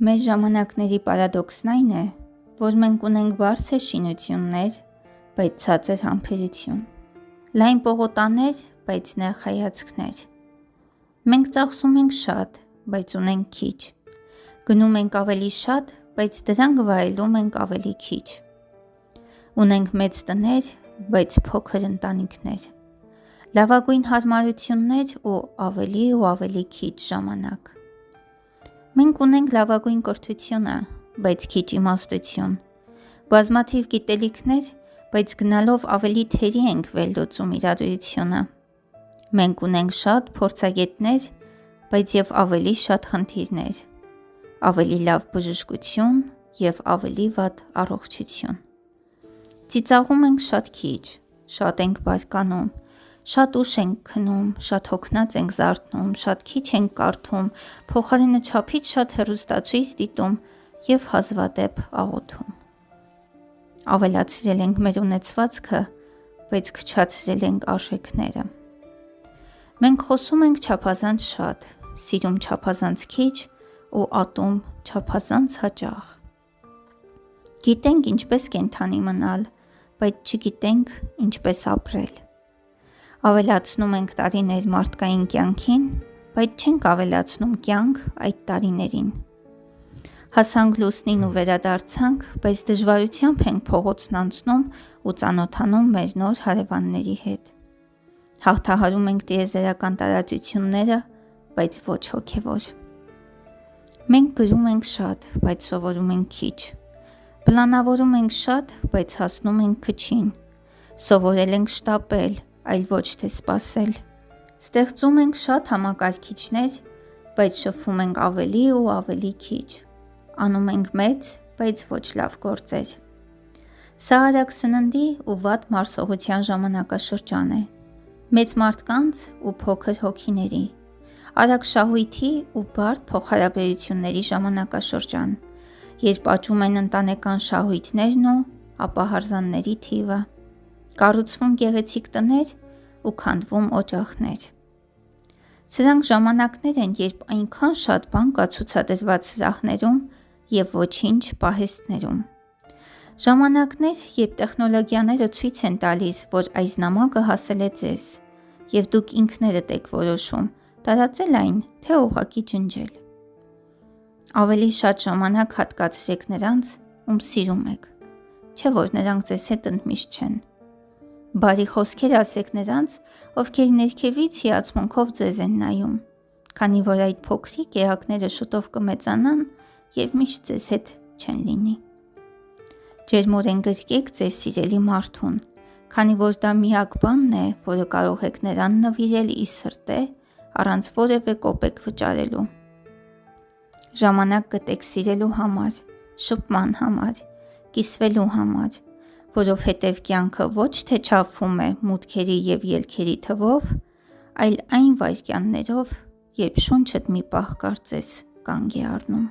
Մեր ժամանակների պարադոքսն այն է, որ մենք ունենք բարձր շինություններ, բայց ցածր համբերություն, լայն պողոտաներ, բայց նեղ հայացքներ։ Մենք ծախսում ենք շատ, բայց ունենք քիչ, գնում ենք ավելի շատ, բայց դրանք վայելում ենք ավելի քիչ։ Ունենք մեծ տներ, բայց փոքր ընտանիքներ, լավագույն հարմարություններ ու ավելի քիչ ժամանակ։ Մենք ունենք լավագույն կրթությունը, բայց քիչ իմաստություն, բազմաթիվ գիտելիքներ, բայց գնալով ավելի թերի ենք վերլուծում իրադրությունը։ Մենք ունենք շատ փորձագետներ, բայց և ավելի շատ խնդիրներ, ավելի լավ բժշկություն և ավելի վատ առողջություն։ Ծիծաղում ենք շատ քիչ, շատ ենք բարկանում, շատ ուշ ենք քնում, շատ հոգնած ենք զարթնում, շատ քիչ ենք կարդում, փոխարենը չափից շատ հեռուստացույց դիտում և հազվադեպ աղոթում։ Ավելացրել ենք մեր ունեցվածքը, բայց քչացրել ենք արժեքները։ Մենք խոսում ենք չափազանց շատ, սիրում չափազանց քիչ ու ատում չափազանց հաճախ։ Գիտենք ինչպես կենդանի մնալ, բայց չգիտենք ինչպես ապրել։ Ավելացնում ենք տարիներ մարդկային կյանքին, բայց չենք ավելացնում կյանք այդ տարիներին։ Հասանք լուսնին ու վերադարձանք, բայց դժվարությամբ ենք փողոցն անցնում ու ծանոթանում մեր նոր հարևանների հետ։ Հաղթահարում ենք տիեզերական տարածությունները, բայց ոչ հոգևոր։ Մենք գրում ենք շատ, բայց սովորում ենք քիչ։ Պլանավորում ենք շատ, բայց հասնում ենք քչին։ Սովորել ենք շտապել, այլ ոչ թե սպասել։ Ստեղծում ենք շատ համակարգիչներ, բայց շփվում ենք ավելի ու ավելի քիչ։ Անում ենք մեծ, բայց ոչ լավ գործեր։ Սա արագ սննդի ու վատ մարսողության ժամանակաշրջան է։ Մեծ մարդկանց ու փոքր հոգիների, արագ շահույթի ու բարդ փոխհարաբերությունների ժամանակաշրջան, երբ աճում են ընտանեկան շահույթներն ու ապահարզանների թիվը, կառուցվում գեղեցիկ տներ ու քանդվում օջախներ։ Սրանք ժամանակներ են, երբ այնքան շատ բան կա ցուցադրված սրահներում և ոչինչ պահեստներում։ Ժամանակներ, երբ տեխնոլոգիաները ցույց են տալիս, որ այս նամակը հասել է ձեզ, և դուք ինքներդ եք որոշում տարածել այն, թե ուղղակի ջնջել։ Ավելի շատ ժամանակ հատկացրեք նրանց, ում սիրում եք, չէ որ նրանք ձեզ հետ ընդմիշտ չեն։ Բարի խոսքեր ասեք նրանց, ովքեր ներքևից հիացմունքով ձեզ են նայում, քանի որ այդ փոքրիկ էակները շուտով կմեծանան և միշտ ձեզ հետ չեն լինի։ Ջերմորեն գրկեք ձեր սիրելի մարդուն, քանի որ դա միակ բանն է, որը կարող եք նրան նվիրել ի սրտե, առանց որևէ կոպեկ վճարելու։ Ժամանակ գտեք սիրելու համար, շփման համար, կիսվելու համար, որովհետև կյանքը ոչ թե չափվում է մուտքերի և ելքերի թվով, այլ այն վայրկյաններով, երբ շունչդ մի պահ կարծես կանգ է առնում։